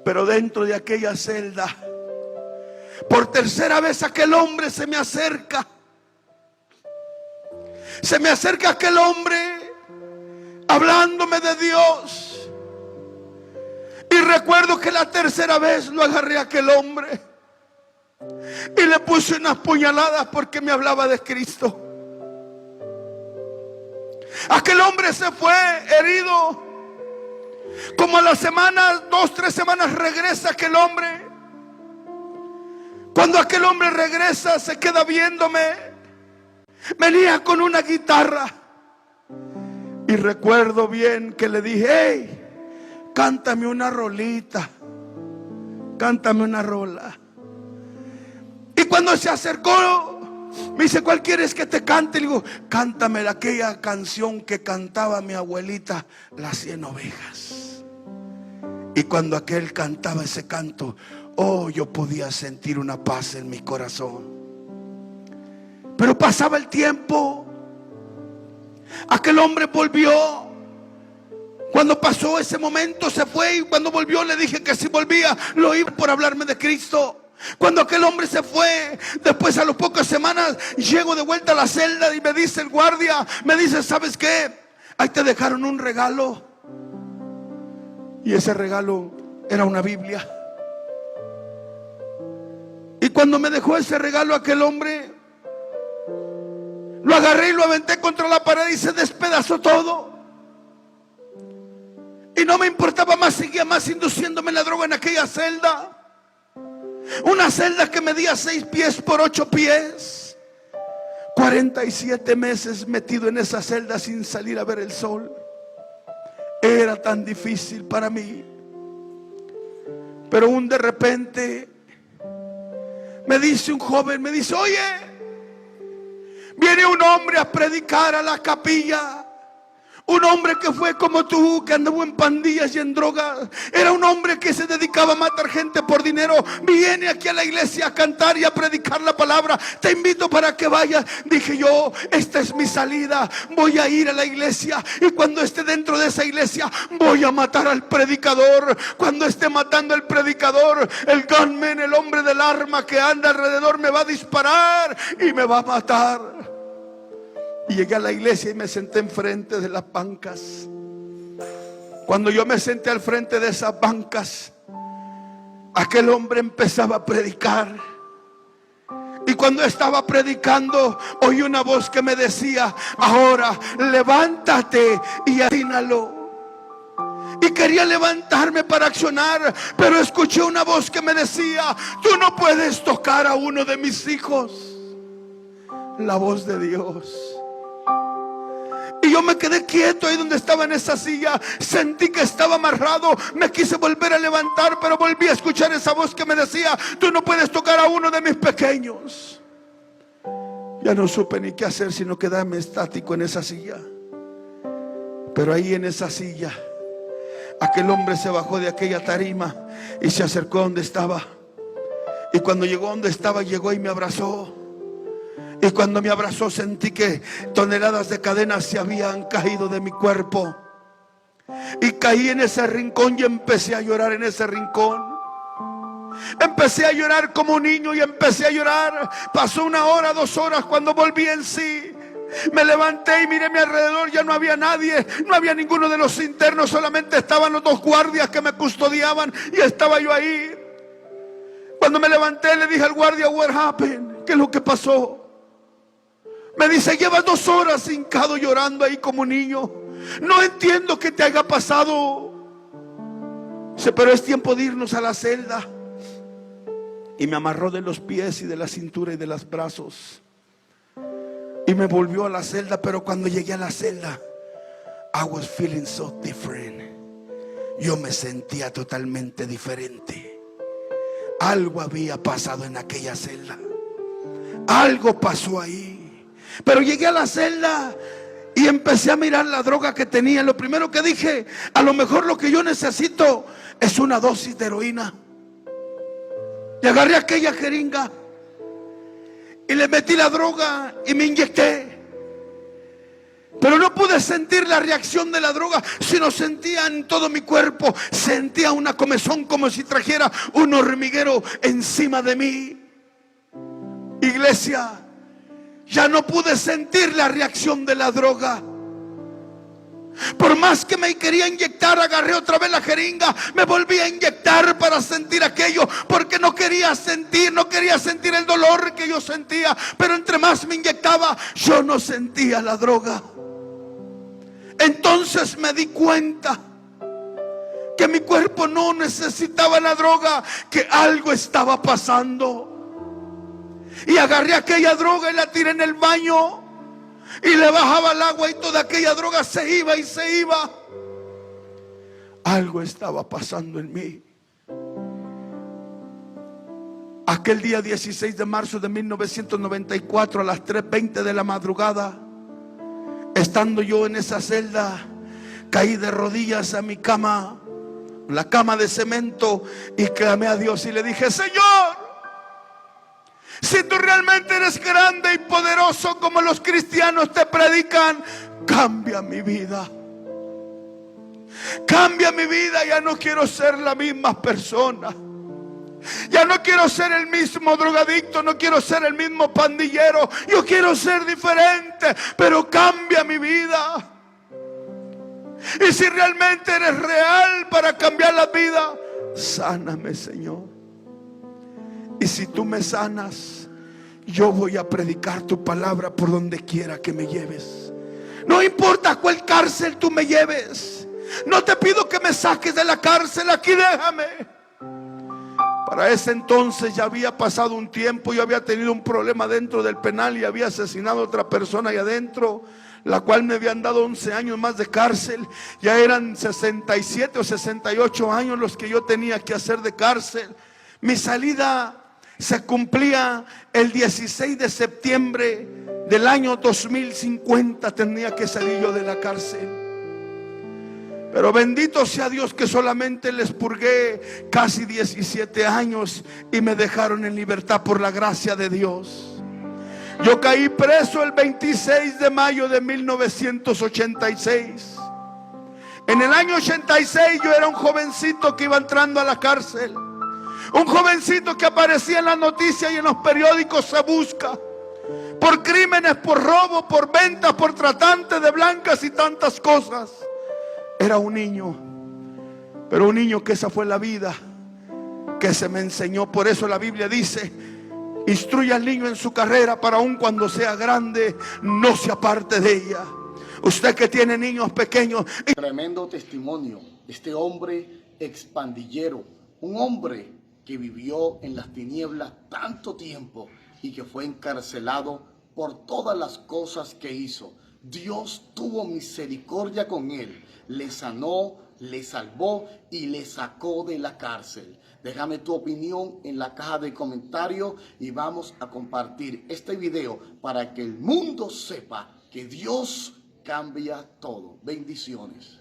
Pero dentro de aquella celda, por tercera vez aquel hombre se me acerca. Se me acerca aquel hombre hablándome de Dios. Y recuerdo que la tercera vez lo agarré a aquel hombre y le puse unas puñaladas porque me hablaba de Cristo. Aquel hombre se fue herido. Como a las semanas, 2, 3 semanas regresa aquel hombre. Cuando aquel hombre regresa, se queda viéndome. Venía con una guitarra. Y recuerdo bien que le dije: hey, cántame una rolita. Cántame una rola. Y cuando se acercó, me dice: ¿cuál quieres que te cante? Le digo: cántame aquella canción que cantaba mi abuelita, Las 100 ovejas. Y cuando aquel cantaba ese canto, oh, yo podía sentir una paz en mi corazón. Pero pasaba el tiempo. Aquel hombre volvió. Cuando pasó ese momento se fue, y cuando volvió le dije que si volvía lo iba por hablarme de Cristo. Cuando aquel hombre se fue, después a las pocas semanas llego de vuelta a la celda y me dice el guardia, me dice: ¿sabes qué? Ahí te dejaron un regalo. Y ese regalo era una Biblia. Y cuando me dejó ese regalo aquel hombre, lo agarré y lo aventé contra la pared y se despedazó todo. Y no me importaba más, seguía más induciéndome la droga en aquella celda. Una celda que medía 6 pies por 8 pies. 47 meses metido en esa celda sin salir a ver el sol. Era tan difícil para mí. Pero de repente me dice un joven, me dice: oye, viene un hombre a predicar a la capilla. Un hombre que fue como tú, que anduvo en pandillas y en drogas. Era un hombre que se dedicaba a matar gente por dinero. Viene aquí a la iglesia a cantar y a predicar la palabra. Te invito para que vayas. Dije yo: esta es mi salida. Voy a ir a la iglesia. Y cuando esté dentro de esa iglesia, voy a matar al predicador. Cuando esté matando al predicador, el gunman, el hombre del arma que anda alrededor, me va a disparar y me va a matar. Y llegué a la iglesia y me senté enfrente de las bancas. Cuando yo me senté al frente de esas bancas, aquel hombre empezaba a predicar. Y cuando estaba predicando, oí una voz que me decía: ahora levántate y acínalo. Y quería levantarme para accionar, pero escuché una voz que me decía: tú no puedes tocar a uno de mis hijos. La voz de Dios. Y yo me quedé quieto ahí donde estaba en esa silla. Sentí que estaba amarrado. Me quise volver a levantar, pero volví a escuchar esa voz que me decía: tú no puedes tocar a uno de mis pequeños. Ya no supe ni qué hacer sino quedarme estático en esa silla. Pero ahí en esa silla, aquel hombre se bajó de aquella tarima y se acercó donde estaba. Y cuando llegó donde estaba, llegó y me abrazó. Y cuando me abrazó sentí que toneladas de cadenas se habían caído de mi cuerpo. Y caí en ese rincón y empecé a llorar en ese rincón. Empecé a llorar como un niño y empecé a llorar. Pasó 1 hora, 2 horas. Cuando volví en sí, me levanté y miré a mi alrededor. Ya no había nadie, no había ninguno de los internos. Solamente estaban los 2 guardias que me custodiaban y estaba yo ahí. Cuando me levanté le dije al guardia: what happened? ¿Qué es lo que pasó? Me dice: llevas 2 horas hincado llorando ahí como un niño. No entiendo qué te haya pasado. Dice: pero es tiempo de irnos a la celda. Y me amarró de los pies y de la cintura y de los brazos. Y me volvió a la celda. Pero cuando llegué a la celda, I was feeling so different. Yo me sentía totalmente diferente. Algo había pasado en aquella celda. Algo pasó ahí. Pero llegué a la celda y empecé a mirar la droga que tenía. Lo primero que dije: a lo mejor lo que yo necesito es una dosis de heroína. Y agarré aquella jeringa y le metí la droga y me inyecté. Pero no pude sentir la reacción de la droga, sino sentía en todo mi cuerpo, sentía una comezón como si trajera un hormiguero encima de mí. Iglesia, ya no pude sentir la reacción de la droga. Por más que me quería inyectar, agarré otra vez la jeringa, me volví a inyectar para sentir aquello, porque no quería sentir el dolor que yo sentía. Pero entre más me inyectaba, yo no sentía la droga. Entonces me di cuenta que mi cuerpo no necesitaba la droga, que algo estaba pasando. Y agarré aquella droga y la tiré en el baño, y le bajaba el agua y toda aquella droga se iba y se iba. Algo estaba pasando en mí. Aquel día 16 de marzo de 1994 a las 3:20 de la madrugada, estando yo en esa celda, caí de rodillas a mi cama, la cama de cemento, y clamé a Dios y le dije: Señor, si tú realmente eres grande y poderoso como los cristianos te predican, cambia mi vida. Cambia mi vida. Ya no quiero ser la misma persona. Ya no quiero ser el mismo drogadicto, no quiero ser el mismo pandillero. Yo quiero ser diferente, pero cambia mi vida. Y si realmente eres real para cambiar la vida, sáname, Señor. Y si tú me sanas, yo voy a predicar tu palabra por donde quiera que me lleves. No importa a cuál cárcel tú me lleves. No te pido que me saques de la cárcel, aquí déjame. Para ese entonces ya había pasado un tiempo. Yo había tenido un problema dentro del penal y había asesinado a otra persona ahí adentro, la cual me habían dado 11 años más de cárcel. Ya eran 67 o 68 años los que yo tenía que hacer de cárcel. Mi salida se cumplía el 16 de septiembre del año 2050. Tenía que salir yo de la cárcel. Pero bendito sea Dios que solamente les purgué casi 17 años y me dejaron en libertad por la gracia de Dios. Yo caí preso el 26 de mayo de 1986. En el año 86 yo era un jovencito que iba entrando a la cárcel. Un jovencito que aparecía en las noticias y en los periódicos se busca por crímenes, por robo, por venta, por tratante de blancas y tantas cosas. Era un niño, pero un niño que esa fue la vida que se me enseñó. Por eso la Biblia dice: instruye al niño en su carrera, para aun cuando sea grande no se aparte de ella. Usted que tiene niños pequeños. Tremendo testimonio de este hombre expandillero, un hombre que vivió en las tinieblas tanto tiempo y que fue encarcelado por todas las cosas que hizo. Dios tuvo misericordia con él, le sanó, le salvó y le sacó de la cárcel. Déjame tu opinión en la caja de comentarios y vamos a compartir este video para que el mundo sepa que Dios cambia todo. Bendiciones.